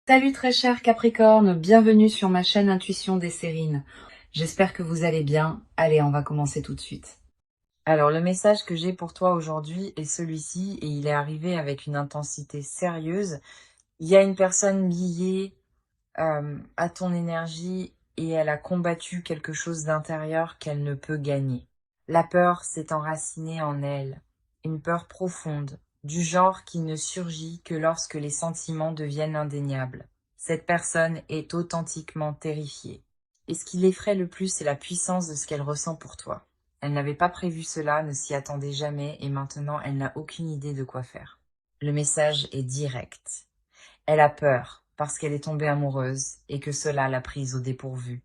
Salut très cher Capricorne, bienvenue sur ma chaîne Intuition des Sérines. J'espère que vous allez bien. Allez, on va commencer tout de suite. Alors, le message que j'ai pour toi aujourd'hui est celui-ci, et il est arrivé avec une intensité sérieuse. Il y a une personne liée à ton énergie et elle a combattu quelque chose d'intérieur qu'elle ne peut gagner. La peur s'est enracinée en elle, une peur profonde, du genre qui ne surgit que lorsque les sentiments deviennent indéniables. Cette personne est authentiquement terrifiée. Et ce qui l'effraie le plus, c'est la puissance de ce qu'elle ressent pour toi. Elle n'avait pas prévu cela, ne s'y attendait jamais, et maintenant elle n'a aucune idée de quoi faire. Le message est direct. Elle a peur, parce qu'elle est tombée amoureuse, et que cela l'a prise au dépourvu.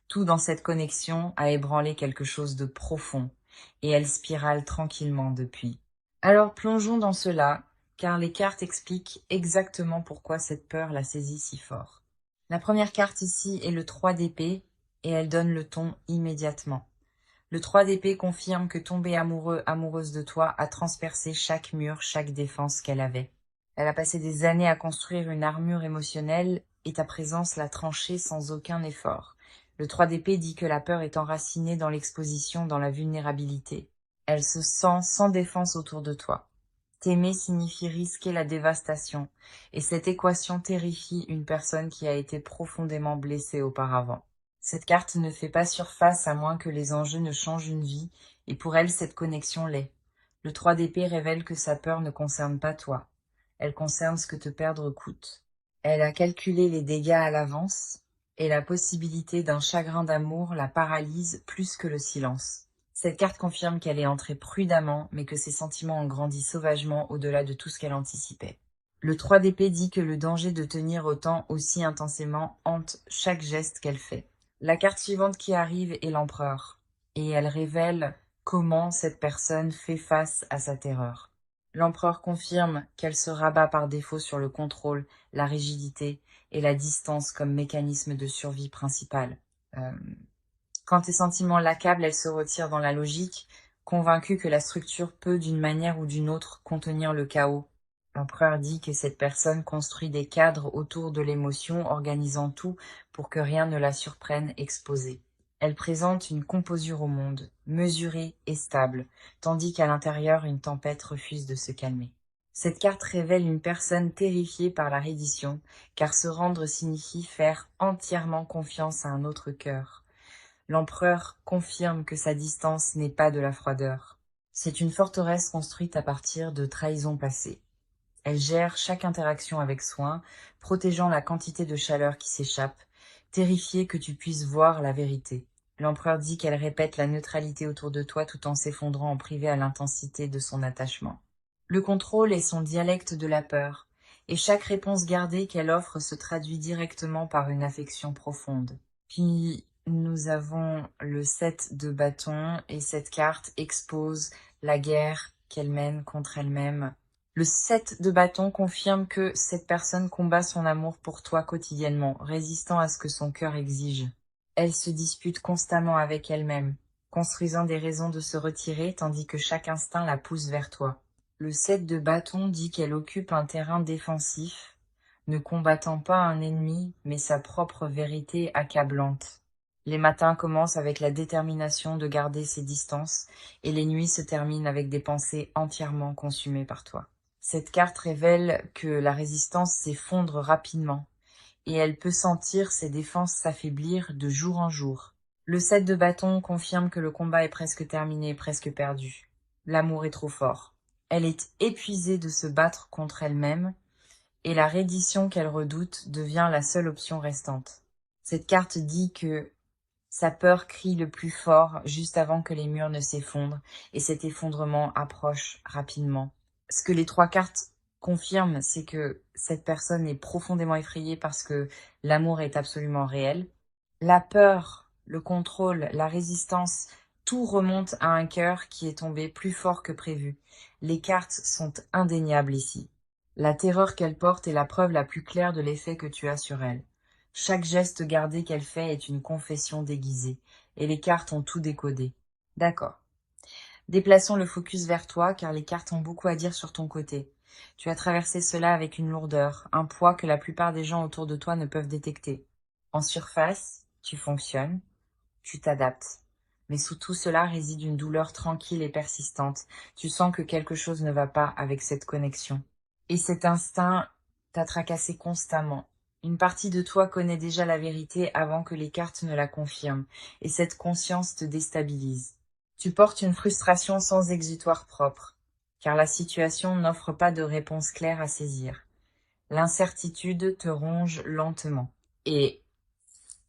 Tout dans cette connexion a ébranlé quelque chose de profond, et elle spirale tranquillement depuis. Alors plongeons dans cela, car les cartes expliquent exactement pourquoi cette peur la saisit si fort. La première carte ici est le 3 d'épée, et elle donne le ton immédiatement. Le 3 d'épée confirme que tomber amoureux, amoureuse de toi a transpercé chaque mur, chaque défense qu'elle avait. Elle a passé des années à construire une armure émotionnelle, et ta présence l'a tranchée sans aucun effort. Le 3 d'épée dit que la peur est enracinée dans l'exposition, dans la vulnérabilité. Elle se sent sans défense autour de toi. T'aimer signifie risquer la dévastation, et cette équation terrifie une personne qui a été profondément blessée auparavant. Cette carte ne fait pas surface à moins que les enjeux ne changent une vie, et pour elle cette connexion l'est. Le 3 d'épée révèle que sa peur ne concerne pas toi. Elle concerne ce que te perdre coûte. Elle a calculé les dégâts à l'avance, et la possibilité d'un chagrin d'amour la paralyse plus que le silence. Cette carte confirme qu'elle est entrée prudemment, mais que ses sentiments ont grandi sauvagement au-delà de tout ce qu'elle anticipait. Le 3 d'épée dit que le danger de tenir autant aussi intensément hante chaque geste qu'elle fait. La carte suivante qui arrive est l'empereur, et elle révèle comment cette personne fait face à sa terreur. L'empereur confirme qu'elle se rabat par défaut sur le contrôle, la rigidité et la distance comme mécanisme de survie principal. Euh, Quand tes sentiments l'accablent, elle se retire dans la logique, convaincue que la structure peut, d'une manière ou d'une autre, contenir le chaos. L'empereur dit que cette personne construit des cadres autour de l'émotion, organisant tout pour que rien ne la surprenne exposée. Elle présente une composure au monde, mesurée et stable, tandis qu'à l'intérieur, une tempête refuse de se calmer. Cette carte révèle une personne terrifiée par la reddition, car se rendre signifie faire entièrement confiance à un autre cœur. L'empereur confirme que sa distance n'est pas de la froideur. C'est une forteresse construite à partir de trahisons passées. Elle gère chaque interaction avec soin, protégeant la quantité de chaleur qui s'échappe, terrifiée que tu puisses voir la vérité. L'empereur dit qu'elle répète la neutralité autour de toi tout en s'effondrant en privé à l'intensité de son attachement. Le contrôle est son dialecte de la peur, et chaque réponse gardée qu'elle offre se traduit directement par une affection profonde. Puis nous avons le 7 de bâton, et cette carte expose la guerre qu'elle mène contre elle-même. Le 7 de bâton confirme que cette personne combat son amour pour toi quotidiennement, résistant à ce que son cœur exige. Elle se dispute constamment avec elle-même, construisant des raisons de se retirer tandis que chaque instinct la pousse vers toi. Le 7 de bâton dit qu'elle occupe un terrain défensif, ne combattant pas un ennemi, mais sa propre vérité accablante. Les matins commencent avec la détermination de garder ses distances, et les nuits se terminent avec des pensées entièrement consumées par toi. Cette carte révèle que la résistance s'effondre rapidement, et elle peut sentir ses défenses s'affaiblir de jour en jour. Le 7 de bâton confirme que le combat est presque terminé, presque perdu. L'amour est trop fort. Elle est épuisée de se battre contre elle-même, et la reddition qu'elle redoute devient la seule option restante. Cette carte dit que sa peur crie le plus fort juste avant que les murs ne s'effondrent, et cet effondrement approche rapidement. Ce que les trois cartes confirment, c'est que cette personne est profondément effrayée parce que l'amour est absolument réel. La peur, le contrôle, la résistance, tout remonte à un cœur qui est tombé plus fort que prévu. Les cartes sont indéniables ici. La terreur qu'elle porte est la preuve la plus claire de l'effet que tu as sur elle. Chaque geste gardé qu'elle fait est une confession déguisée, et les cartes ont tout décodé. D'accord. Déplaçons le focus vers toi, car les cartes ont beaucoup à dire sur ton côté. Tu as traversé cela avec une lourdeur, un poids que la plupart des gens autour de toi ne peuvent détecter. En surface, tu fonctionnes, tu t'adaptes. Mais sous tout cela réside une douleur tranquille et persistante. Tu sens que quelque chose ne va pas avec cette connexion. Et cet instinct t'a tracassé constamment. Une partie de toi connaît déjà la vérité avant que les cartes ne la confirment, et cette conscience te déstabilise. Tu portes une frustration sans exutoire propre, car la situation n'offre pas de réponse claire à saisir. L'incertitude te ronge lentement. Et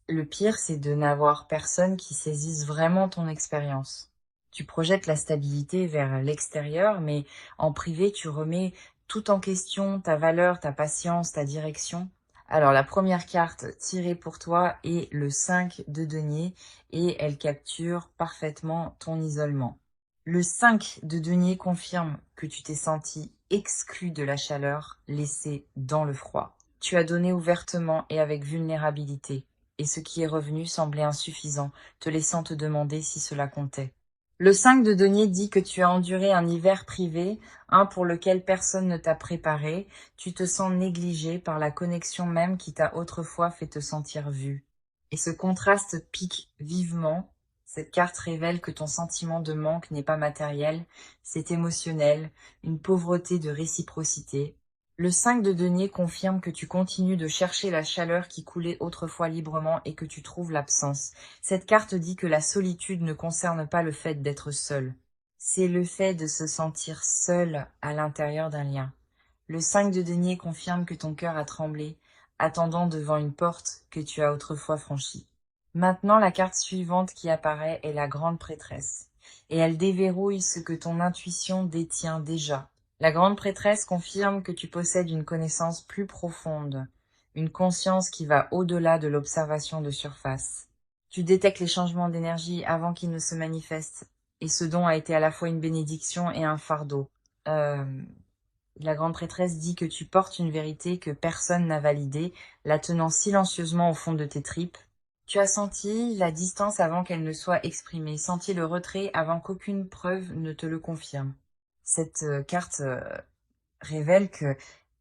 le pire, c'est de n'avoir personne qui saisisse vraiment ton expérience. Tu projettes la stabilité vers l'extérieur, mais en privé, tu remets tout en question, ta valeur, ta patience, ta direction. Alors, la première carte tirée pour toi est le 5 de denier et elle capture parfaitement ton isolement. Le 5 de denier confirme que tu t'es senti exclu de la chaleur, laissé dans le froid. Tu as donné ouvertement et avec vulnérabilité, et ce qui est revenu semblait insuffisant, te laissant te demander si cela comptait. Le 5 de denier dit que tu as enduré un hiver privé, un pour lequel personne ne t'a préparé, tu te sens négligé par la connexion même qui t'a autrefois fait te sentir vu. Et ce contraste pique vivement. Cette carte révèle que ton sentiment de manque n'est pas matériel, c'est émotionnel, une pauvreté de réciprocité. Le 5 de denier confirme que tu continues de chercher la chaleur qui coulait autrefois librement et que tu trouves l'absence. Cette carte dit que la solitude ne concerne pas le fait d'être seul. C'est le fait de se sentir seul à l'intérieur d'un lien. Le 5 de denier confirme que ton cœur a tremblé, attendant devant une porte que tu as autrefois franchie. Maintenant, la carte suivante qui apparaît est la grande prêtresse, et elle déverrouille ce que ton intuition détient déjà. La grande prêtresse confirme que tu possèdes une connaissance plus profonde, une conscience qui va au-delà de l'observation de surface. Tu détectes les changements d'énergie avant qu'ils ne se manifestent, et ce don a été à la fois une bénédiction et un fardeau. La grande prêtresse dit que tu portes une vérité que personne n'a validée, la tenant silencieusement au fond de tes tripes. Tu as senti la distance avant qu'elle ne soit exprimée, senti le retrait avant qu'aucune preuve ne te le confirme. Cette carte révèle que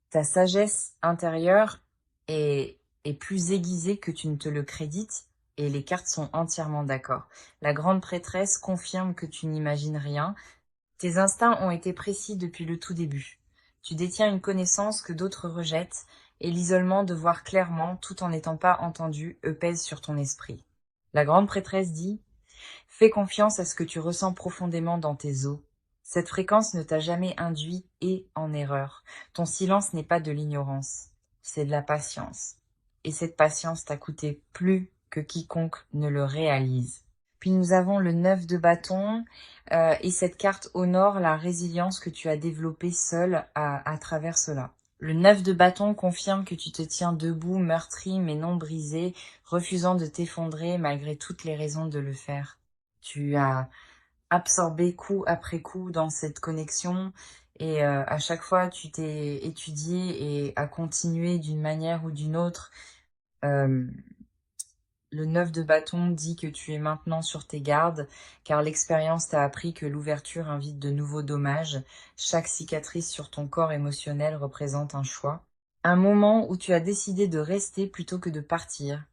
ta sagesse intérieure est plus aiguisée que tu ne te le crédites, et les cartes sont entièrement d'accord. La grande prêtresse confirme que tu n'imagines rien. Tes instincts ont été précis depuis le tout début. Tu détiens une connaissance que d'autres rejettent, et l'isolement de voir clairement, tout en n'étant pas entendu, pèse sur ton esprit. La grande prêtresse dit « Fais confiance à ce que tu ressens profondément dans tes os. Cette fréquence ne t'a jamais induit et en erreur. Ton silence n'est pas de l'ignorance, c'est de la patience. Et cette patience t'a coûté plus que quiconque ne le réalise. » Puis nous avons le 9 de bâton, et cette carte honore la résilience que tu as développée seule à travers cela. Le 9 de bâton confirme que tu te tiens debout, meurtri mais non brisé, refusant de t'effondrer malgré toutes les raisons de le faire. Tu as absorbé coup après coup dans cette connexion, et à chaque fois tu t'es étudié et as continué d'une manière ou d'une autre. Le 9 de bâton dit que tu es maintenant sur tes gardes, car l'expérience t'a appris que l'ouverture invite de nouveaux dommages. Chaque cicatrice sur ton corps émotionnel représente un choix. Un moment où tu as décidé de rester plutôt que de partir.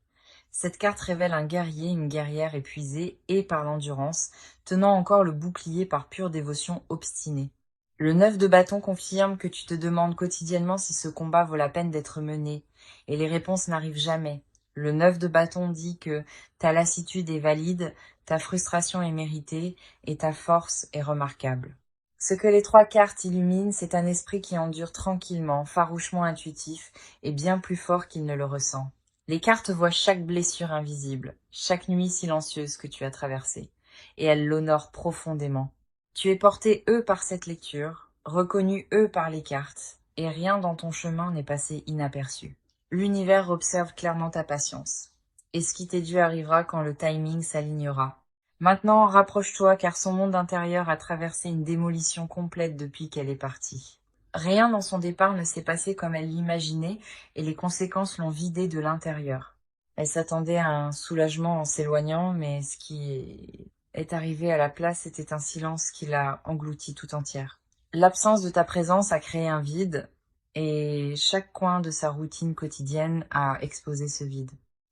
Cette carte révèle un guerrier, une guerrière épuisée et par l'endurance, tenant encore le bouclier par pure dévotion obstinée. Le 9 de bâton confirme que tu te demandes quotidiennement si ce combat vaut la peine d'être mené, et les réponses n'arrivent jamais. Le 9 de bâton dit que ta lassitude est valide, ta frustration est méritée, et ta force est remarquable. Ce que les trois cartes illuminent, c'est un esprit qui endure tranquillement, farouchement intuitif, et bien plus fort qu'il ne le ressent. Les cartes voient chaque blessure invisible, chaque nuit silencieuse que tu as traversée, et elles l'honorent profondément. Tu es porté par cette lecture, reconnu par les cartes, et rien dans ton chemin n'est passé inaperçu. L'univers observe clairement ta patience, et ce qui t'est dû arrivera quand le timing s'alignera. Maintenant, rapproche-toi car son monde intérieur a traversé une démolition complète depuis qu'elle est partie. Rien dans son départ ne s'est passé comme elle l'imaginait, et les conséquences l'ont vidée de l'intérieur. Elle s'attendait à un soulagement en s'éloignant, mais ce qui est arrivé à la place était un silence qui l'a engloutie tout entière. L'absence de ta présence a créé un vide, et chaque coin de sa routine quotidienne a exposé ce vide.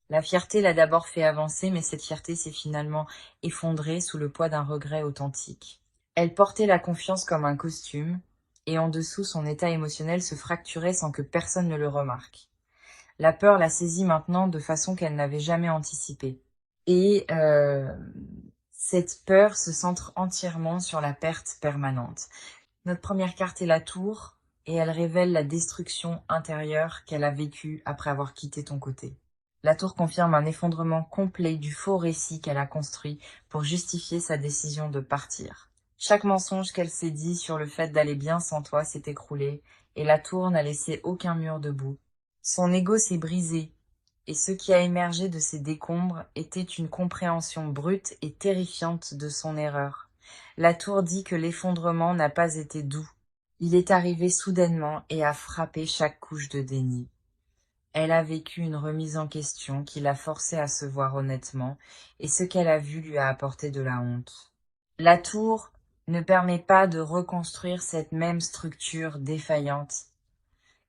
La fierté l'a d'abord fait avancer, mais cette fierté s'est finalement effondrée sous le poids d'un regret authentique. Elle portait la confiance comme un costume, et en dessous son état émotionnel se fracturait sans que personne ne le remarque. La peur la saisit maintenant de façon qu'elle n'avait jamais anticipée. Et cette peur se centre entièrement sur la perte permanente. Notre première carte est la tour, et elle révèle la destruction intérieure qu'elle a vécue après avoir quitté ton côté. La tour confirme un effondrement complet du faux récit qu'elle a construit pour justifier sa décision de partir. Chaque mensonge qu'elle s'est dit sur le fait d'aller bien sans toi s'est écroulé, et la tour n'a laissé aucun mur debout. Son ego s'est brisé, et ce qui a émergé de ces décombres était une compréhension brute et terrifiante de son erreur. La tour dit que l'effondrement n'a pas été doux. Il est arrivé soudainement et a frappé chaque couche de déni. Elle a vécu une remise en question qui l'a forcée à se voir honnêtement, et ce qu'elle a vu lui a apporté de la honte. La tour ne permet pas de reconstruire cette même structure défaillante,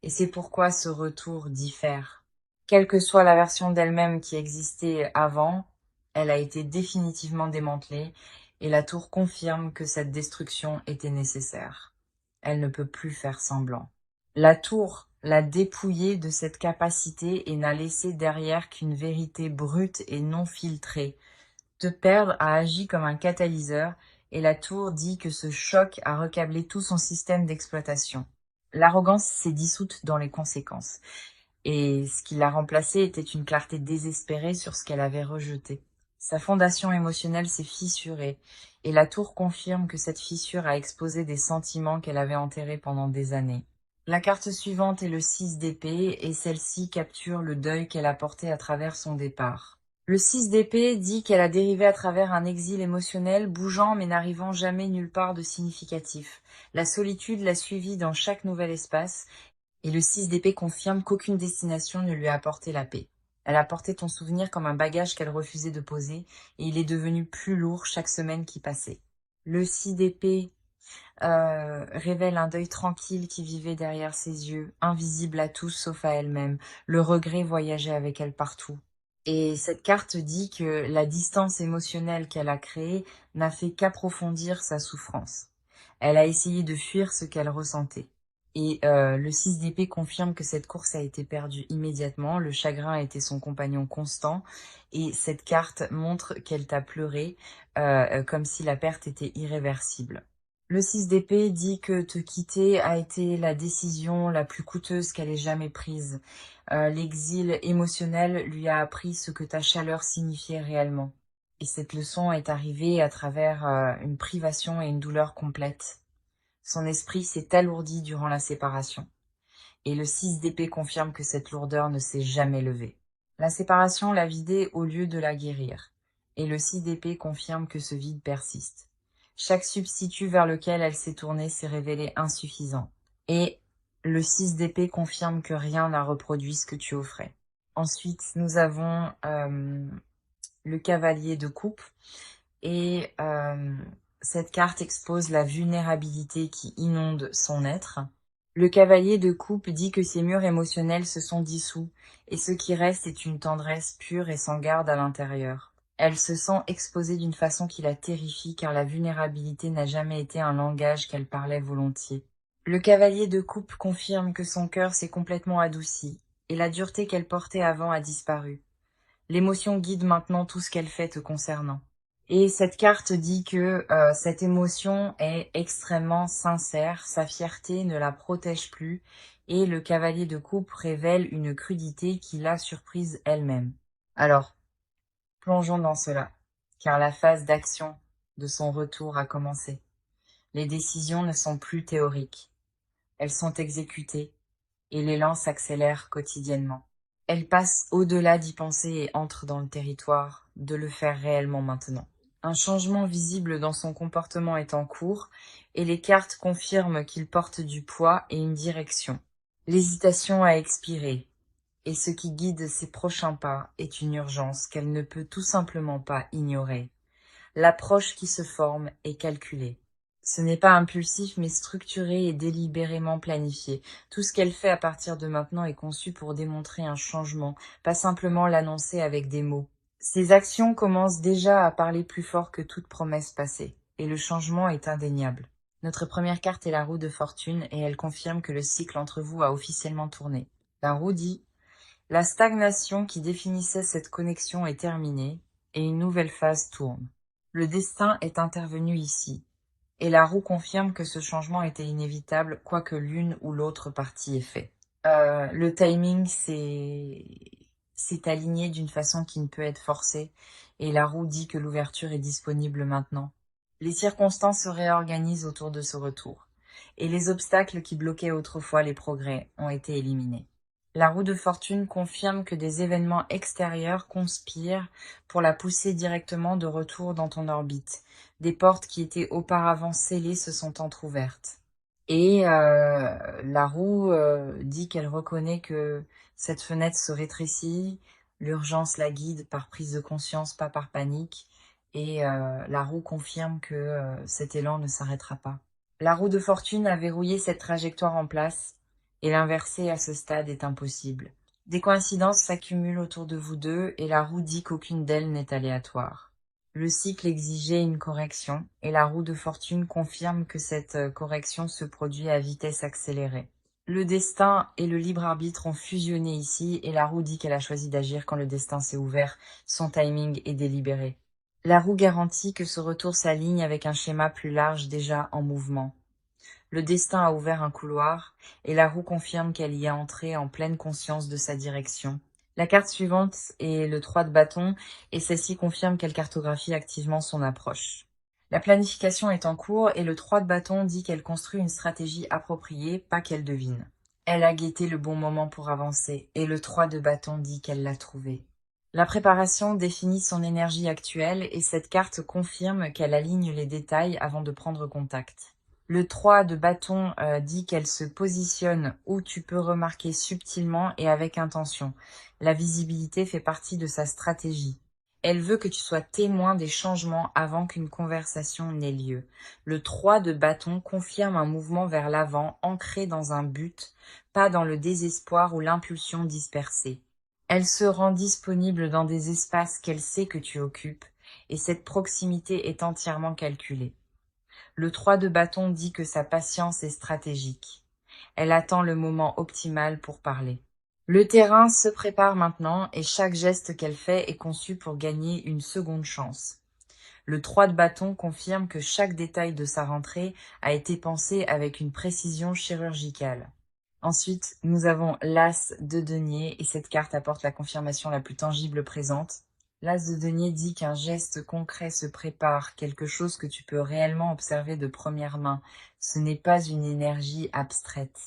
et c'est pourquoi ce retour diffère. Quelle que soit la version d'elle-même qui existait avant, elle a été définitivement démantelée, et la tour confirme que cette destruction était nécessaire. Elle ne peut plus faire semblant. La tour l'a dépouillée de cette capacité et n'a laissé derrière qu'une vérité brute et non filtrée. Te perdre a agi comme un catalyseur, et la tour dit que ce choc a recablé tout son système d'exploitation. L'arrogance s'est dissoute dans les conséquences, et ce qui l'a remplacée était une clarté désespérée sur ce qu'elle avait rejeté. Sa fondation émotionnelle s'est fissurée, et la tour confirme que cette fissure a exposé des sentiments qu'elle avait enterrés pendant des années. La carte suivante est le 6 d'épée, et celle-ci capture le deuil qu'elle a porté à travers son départ. Le 6 d'épée dit qu'elle a dérivé à travers un exil émotionnel, bougeant mais n'arrivant jamais nulle part de significatif. La solitude l'a suivie dans chaque nouvel espace, et le 6 d'épée confirme qu'aucune destination ne lui a apporté la paix. Elle a porté ton souvenir comme un bagage qu'elle refusait de poser, et il est devenu plus lourd chaque semaine qui passait. Le 6 d'épée révèle un deuil tranquille qui vivait derrière ses yeux, invisible à tous sauf à elle-même. Le regret voyageait avec elle partout. Et cette carte dit que la distance émotionnelle qu'elle a créée n'a fait qu'approfondir sa souffrance. Elle a essayé de fuir ce qu'elle ressentait. Et le 6 d'épée confirme que cette course a été perdue immédiatement, le chagrin a été son compagnon constant, et cette carte montre qu'elle t'a pleuré, comme si la perte était irréversible. Le 6 d'épée dit que te quitter a été la décision la plus coûteuse qu'elle ait jamais prise. L'exil émotionnel lui a appris ce que ta chaleur signifiait réellement. Et cette leçon est arrivée à travers une privation et une douleur complète. Son esprit s'est alourdi durant la séparation. Et le 6 d'épée confirme que cette lourdeur ne s'est jamais levée. La séparation l'a vidée au lieu de la guérir. Et le 6 d'épée confirme que ce vide persiste. Chaque substitut vers lequel elle s'est tournée s'est révélé insuffisant. Et le 6 d'épée confirme que rien n'a reproduit ce que tu offrais. Ensuite, nous avons le cavalier de coupe. Et cette carte expose la vulnérabilité qui inonde son être. Le cavalier de coupe dit que ses murs émotionnels se sont dissous, et ce qui reste est une tendresse pure et sans garde à l'intérieur. Elle se sent exposée d'une façon qui la terrifie, car la vulnérabilité n'a jamais été un langage qu'elle parlait volontiers. Le cavalier de coupe confirme que son cœur s'est complètement adouci, et la dureté qu'elle portait avant a disparu. L'émotion guide maintenant tout ce qu'elle fait te concernant. Et cette carte dit que cette émotion est extrêmement sincère, sa fierté ne la protège plus, et le cavalier de coupe révèle une crudité qui l'a surprise elle-même. Alors, plongeons dans cela, car la phase d'action de son retour a commencé. Les décisions ne sont plus théoriques, elles sont exécutées, et l'élan s'accélère quotidiennement. Elle passe au-delà d'y penser et entre dans le territoire, de le faire réellement maintenant. Un changement visible dans son comportement est en cours, et les cartes confirment qu'il porte du poids et une direction. L'hésitation a expiré, et ce qui guide ses prochains pas est une urgence qu'elle ne peut tout simplement pas ignorer. L'approche qui se forme est calculée. Ce n'est pas impulsif, mais structuré et délibérément planifié. Tout ce qu'elle fait à partir de maintenant est conçu pour démontrer un changement, pas simplement l'annoncer avec des mots. Ses actions commencent déjà à parler plus fort que toute promesse passée, et le changement est indéniable. Notre première carte est la roue de fortune, et elle confirme que le cycle entre vous a officiellement tourné. La roue dit: la stagnation qui définissait cette connexion est terminée, et une nouvelle phase tourne. Le destin est intervenu ici, et la roue confirme que ce changement était inévitable, quoi que l'une ou l'autre partie ait fait. Le timing s'est aligné d'une façon qui ne peut être forcée, et la roue dit que l'ouverture est disponible maintenant. Les circonstances se réorganisent autour de ce retour, et les obstacles qui bloquaient autrefois les progrès ont été éliminés. La roue de fortune confirme que des événements extérieurs conspirent pour la pousser directement de retour dans ton orbite. Des portes qui étaient auparavant scellées se sont entr'ouvertes. Et la roue dit qu'elle reconnaît que cette fenêtre se rétrécit, l'urgence la guide par prise de conscience, pas par panique, et la roue confirme que cet élan ne s'arrêtera pas. La roue de fortune a verrouillé cette trajectoire en place, et l'inverser à ce stade est impossible. Des coïncidences s'accumulent autour de vous deux, et la roue dit qu'aucune d'elles n'est aléatoire. Le cycle exigeait une correction, et la roue de fortune confirme que cette correction se produit à vitesse accélérée. Le destin et le libre arbitre ont fusionné ici, et la roue dit qu'elle a choisi d'agir quand le destin s'est ouvert, son timing est délibéré. La roue garantit que ce retour s'aligne avec un schéma plus large déjà en mouvement. Le destin a ouvert un couloir, et la roue confirme qu'elle y est entrée en pleine conscience de sa direction. La carte suivante est le 3 de bâton, et celle-ci confirme qu'elle cartographie activement son approche. La planification est en cours, et le 3 de bâton dit qu'elle construit une stratégie appropriée, pas qu'elle devine. Elle a guetté le bon moment pour avancer, et le 3 de bâton dit qu'elle l'a trouvé. La préparation définit son énergie actuelle, et cette carte confirme qu'elle aligne les détails avant de prendre contact. Le 3 de bâton dit qu'elle se positionne où tu peux remarquer subtilement et avec intention. La visibilité fait partie de sa stratégie. Elle veut que tu sois témoin des changements avant qu'une conversation n'ait lieu. Le 3 de bâton confirme un mouvement vers l'avant, ancré dans un but, pas dans le désespoir ou l'impulsion dispersée. Elle se rend disponible dans des espaces qu'elle sait que tu occupes, et cette proximité est entièrement calculée. Le 3 de bâton dit que sa patience est stratégique. Elle attend le moment optimal pour parler. Le terrain se prépare maintenant et chaque geste qu'elle fait est conçu pour gagner une seconde chance. Le 3 de bâton confirme que chaque détail de sa rentrée a été pensé avec une précision chirurgicale. Ensuite, nous avons l'As de denier et cette carte apporte la confirmation la plus tangible présente. L'As de denier dit qu'un geste concret se prépare, quelque chose que tu peux réellement observer de première main. Ce n'est pas une énergie abstraite.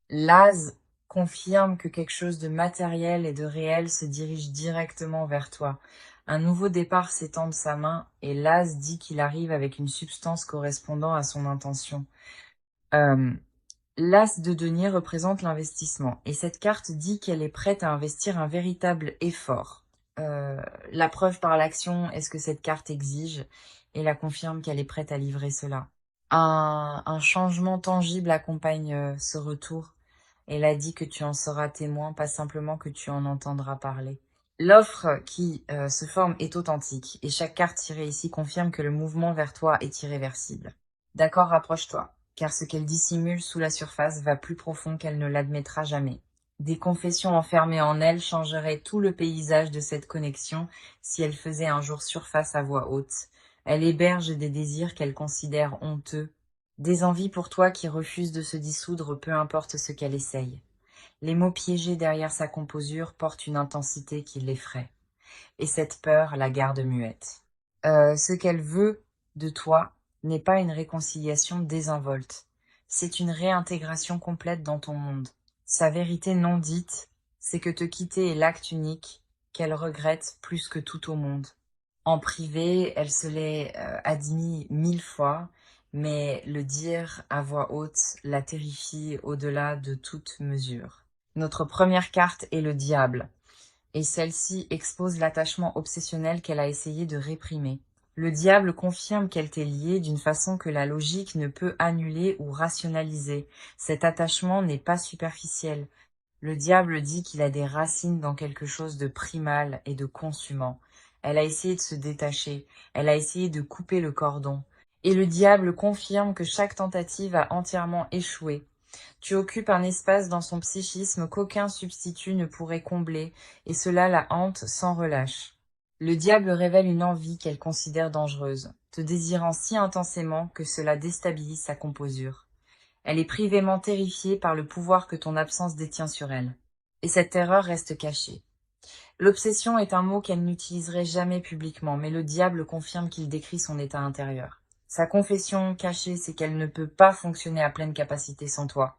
L'As confirme que quelque chose de matériel et de réel se dirige directement vers toi. Un nouveau départ s'étend de sa main et l'As dit qu'il arrive avec une substance correspondant à son intention. L'As de denier représente l'investissement et cette carte dit qu'elle est prête à investir un véritable effort. La preuve par l'action est ce que cette carte exige et la confirme qu'elle est prête à livrer cela. Un changement tangible accompagne ce retour. Elle a dit que tu en seras témoin, pas simplement que tu en entendras parler. L'offre qui se forme est authentique et chaque carte tirée ici confirme que le mouvement vers toi est irréversible. D'accord, rapproche-toi, car ce qu'elle dissimule sous la surface va plus profond qu'elle ne l'admettra jamais. Des confessions enfermées en elle changeraient tout le paysage de cette connexion si elle faisait un jour surface à voix haute. Elle héberge des désirs qu'elle considère honteux, des envies pour toi qui refusent de se dissoudre peu importe ce qu'elle essaye. Les mots piégés derrière sa composure portent une intensité qui l'effraie. Et cette peur la garde muette. Ce qu'elle veut de toi n'est pas une réconciliation désinvolte. C'est une réintégration complète dans ton monde. Sa vérité non dite, c'est que te quitter est l'acte unique qu'elle regrette plus que tout au monde. En privé, elle se l'est admis 1000 fois, mais le dire à voix haute la terrifie au-delà de toute mesure. Notre première carte est le diable, et celle-ci expose l'attachement obsessionnel qu'elle a essayé de réprimer. Le diable confirme qu'elle t'est liée d'une façon que la logique ne peut annuler ou rationaliser. Cet attachement n'est pas superficiel. Le diable dit qu'il a des racines dans quelque chose de primal et de consumant. Elle a essayé de se détacher, elle a essayé de couper le cordon. Et le diable confirme que chaque tentative a entièrement échoué. Tu occupes un espace dans son psychisme qu'aucun substitut ne pourrait combler, et cela la hante sans relâche. Le diable révèle une envie qu'elle considère dangereuse, te désirant si intensément que cela déstabilise sa composure. Elle est privément terrifiée par le pouvoir que ton absence détient sur elle. Et cette terreur reste cachée. L'obsession est un mot qu'elle n'utiliserait jamais publiquement, mais le diable confirme qu'il décrit son état intérieur. Sa confession cachée, c'est qu'elle ne peut pas fonctionner à pleine capacité sans toi.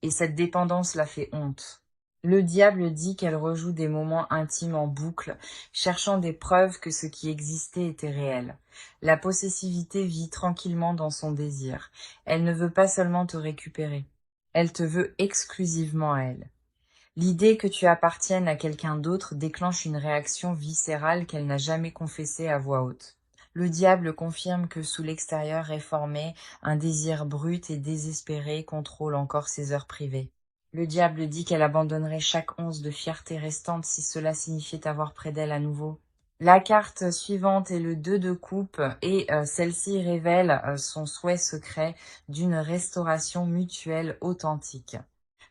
Et cette dépendance la fait honte. Le diable dit qu'elle rejoue des moments intimes en boucle, cherchant des preuves que ce qui existait était réel. La possessivité vit tranquillement dans son désir. Elle ne veut pas seulement te récupérer, elle te veut exclusivement à elle. L'idée que tu appartiennes à quelqu'un d'autre déclenche une réaction viscérale qu'elle n'a jamais confessée à voix haute. Le diable confirme que sous l'extérieur réformé, un désir brut et désespéré contrôle encore ses heures privées. Le diable dit qu'elle abandonnerait chaque once de fierté restante si cela signifiait avoir près d'elle à nouveau. La carte suivante est le 2 de coupe et celle-ci révèle son souhait secret d'une restauration mutuelle authentique.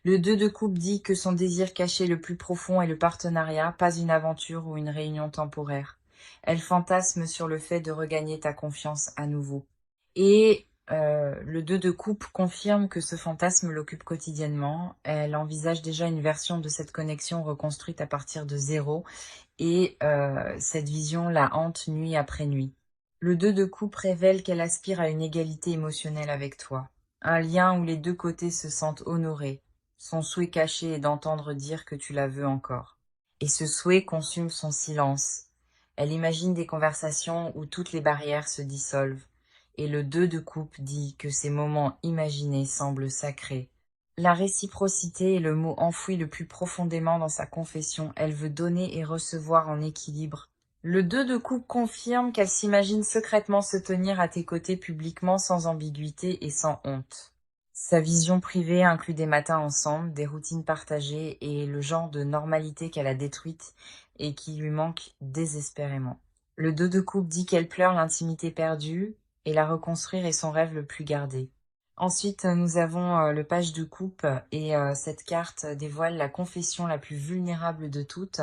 Le 2 de coupe dit que son désir caché le plus profond est le partenariat, pas une aventure ou une réunion temporaire. Elle fantasme sur le fait de regagner ta confiance à nouveau. Et le 2 de coupe confirme que ce fantasme l'occupe quotidiennement. Elle envisage déjà une version de cette connexion reconstruite à partir de zéro et cette vision la hante nuit après nuit. Le 2 de coupe révèle qu'elle aspire à une égalité émotionnelle avec toi. Un lien où les deux côtés se sentent honorés. Son souhait caché est d'entendre dire que tu la veux encore. Et ce souhait consume son silence. Elle imagine des conversations où toutes les barrières se dissolvent. Et le 2 de coupe dit que ces moments imaginés semblent sacrés. La réciprocité est le mot enfoui le plus profondément dans sa confession. Elle veut donner et recevoir en équilibre. Le 2 de coupe confirme qu'elle s'imagine secrètement se tenir à tes côtés publiquement sans ambiguïté et sans honte. Sa vision privée inclut des matins ensemble, des routines partagées et le genre de normalité qu'elle a détruite et qui lui manque désespérément. Le 2 de coupe dit qu'elle pleure l'intimité perdue et la reconstruire est son rêve le plus gardé. Ensuite, nous avons le page de coupe et cette carte dévoile la confession la plus vulnérable de toutes.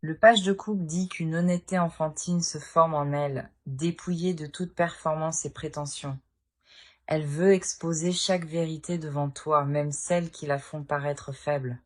Le page de coupe dit qu'une honnêteté enfantine se forme en elle, dépouillée de toute performance et prétention. Elle veut exposer chaque vérité devant toi, même celles qui la font paraître faible.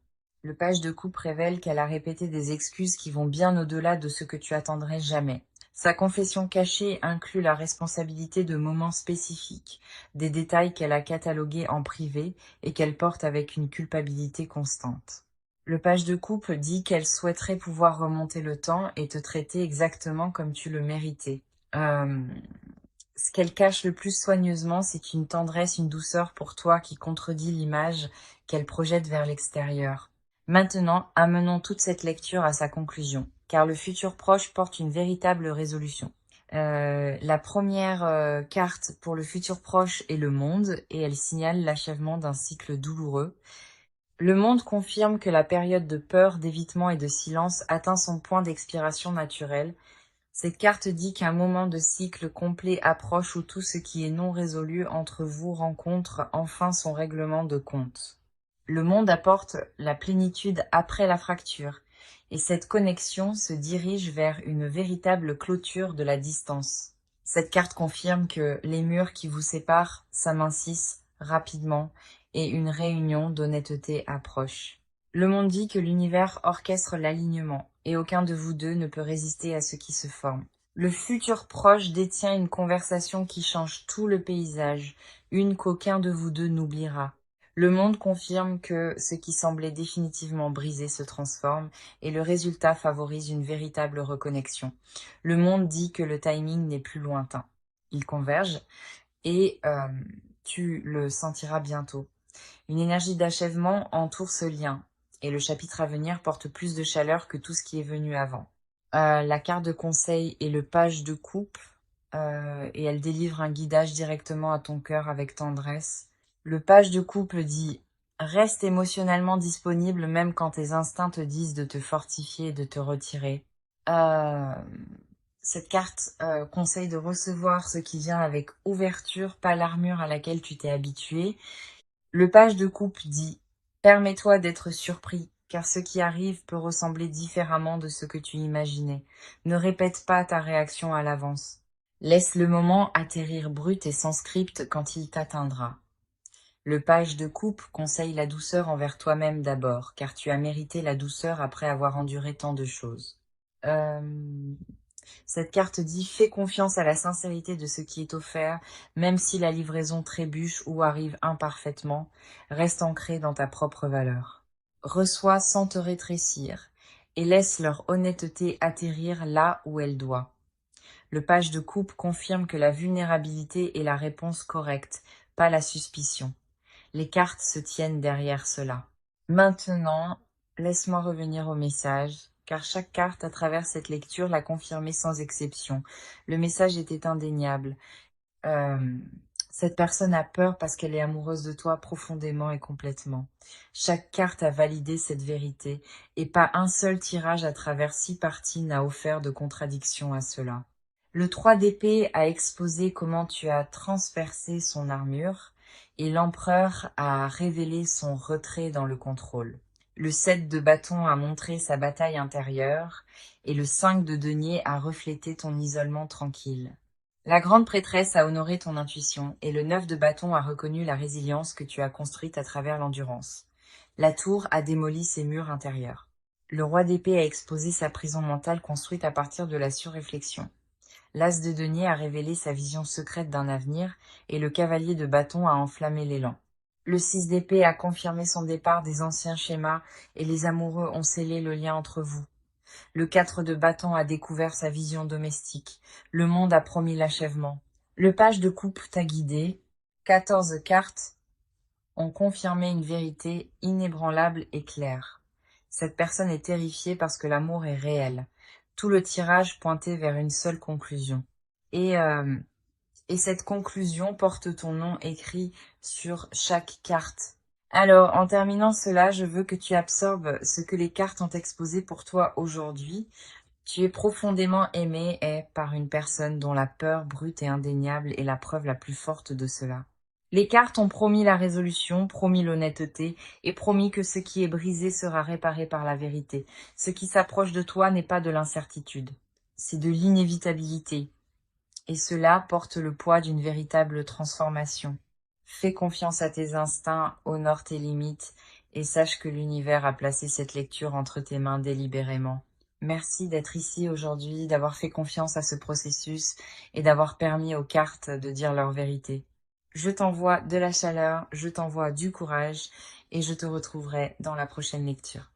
Le page de coupe révèle qu'elle a répété des excuses qui vont bien au-delà de ce que tu attendrais jamais. Sa confession cachée inclut la responsabilité de moments spécifiques, des détails qu'elle a catalogués en privé et qu'elle porte avec une culpabilité constante. Le page de coupe dit qu'elle souhaiterait pouvoir remonter le temps et te traiter exactement comme tu le méritais. Ce qu'elle cache le plus soigneusement, c'est une tendresse, une douceur pour toi qui contredit l'image qu'elle projette vers l'extérieur. Maintenant, amenons toute cette lecture à sa conclusion, car le futur proche porte une véritable résolution. La première carte pour le futur proche est le monde, et elle signale l'achèvement d'un cycle douloureux. Le monde confirme que la période de peur, d'évitement et de silence atteint son point d'expiration naturel. Cette carte dit qu'un moment de cycle complet approche où tout ce qui est non résolu entre vous rencontre enfin son règlement de compte. Le monde apporte la plénitude après la fracture, et cette connexion se dirige vers une véritable clôture de la distance. Cette carte confirme que les murs qui vous séparent s'amincissent rapidement et une réunion d'honnêteté approche. Le monde dit que l'univers orchestre l'alignement, et aucun de vous deux ne peut résister à ce qui se forme. Le futur proche détient une conversation qui change tout le paysage, une qu'aucun de vous deux n'oubliera. Le monde confirme que ce qui semblait définitivement brisé se transforme, et le résultat favorise une véritable reconnexion. Le monde dit que le timing n'est plus lointain. Ils convergent, et tu le sentiras bientôt. Une énergie d'achèvement entoure ce lien, et le chapitre à venir porte plus de chaleur que tout ce qui est venu avant. La carte de conseil est le page de coupe et elle délivre un guidage directement à ton cœur avec tendresse. Le page de couple dit: reste émotionnellement disponible même quand tes instincts te disent de te fortifier et de te retirer. Euh, Cette carte conseille de recevoir ce qui vient avec ouverture, pas l'armure à laquelle tu t'es habitué. Le page de coupe dit: permets-toi d'être surpris, car ce qui arrive peut ressembler différemment de ce que tu imaginais. Ne répète pas ta réaction à l'avance. Laisse le moment atterrir brut et sans script quand il t'atteindra. Le page de coupe conseille la douceur envers toi-même d'abord, car tu as mérité la douceur après avoir enduré tant de choses. Euh, Cette carte dit: fais confiance à la sincérité de ce qui est offert, même si la livraison trébuche ou arrive imparfaitement, reste ancré dans ta propre valeur. Reçois sans te rétrécir, et laisse leur honnêteté atterrir là où elle doit. Le page de coupe confirme que la vulnérabilité est la réponse correcte, pas la suspicion. Les cartes se tiennent derrière cela. Maintenant, laisse-moi revenir au message, car chaque carte à travers cette lecture l'a confirmé sans exception. Le message était indéniable. Euh, Cette personne a peur parce qu'elle est amoureuse de toi profondément et complètement. Chaque carte a validé cette vérité, et pas un seul tirage à travers 6 parties n'a offert de contradiction à cela. Le 3 d'épée a exposé comment tu as transpercé son armure, et l'empereur a révélé son retrait dans le contrôle. Le 7 de bâton a montré sa bataille intérieure, et le 5 de denier a reflété ton isolement tranquille. La grande prêtresse a honoré ton intuition, et le 9 de bâton a reconnu la résilience que tu as construite à travers l'endurance. La tour a démoli ses murs intérieurs. Le roi d'épée a exposé sa prison mentale construite à partir de la surréflexion. L'as de denier a révélé sa vision secrète d'un avenir, et le cavalier de bâton a enflammé l'élan. Le 6 d'épée a confirmé son départ des anciens schémas, et les amoureux ont scellé le lien entre vous. Le 4 de bâton a découvert sa vision domestique. Le monde a promis l'achèvement. Le page de coupe t'a guidé. 14 cartes ont confirmé une vérité inébranlable et claire. Cette personne est terrifiée parce que l'amour est réel. Tout le tirage pointait vers une seule conclusion. Et, euh, et cette conclusion porte ton nom écrit sur chaque carte. Alors, en terminant cela, je veux que tu absorbes ce que les cartes ont exposé pour toi aujourd'hui. Tu es profondément aimé par une personne dont la peur brute et indéniable est la preuve la plus forte de cela. Les cartes ont promis la résolution, promis l'honnêteté, et promis que ce qui est brisé sera réparé par la vérité. Ce qui s'approche de toi n'est pas de l'incertitude, c'est de l'inévitabilité, et cela porte le poids d'une véritable transformation. Fais confiance à tes instincts, honore tes limites, et sache que l'univers a placé cette lecture entre tes mains délibérément. Merci d'être ici aujourd'hui, d'avoir fait confiance à ce processus et d'avoir permis aux cartes de dire leur vérité. Je t'envoie de la chaleur, je t'envoie du courage et je te retrouverai dans la prochaine lecture.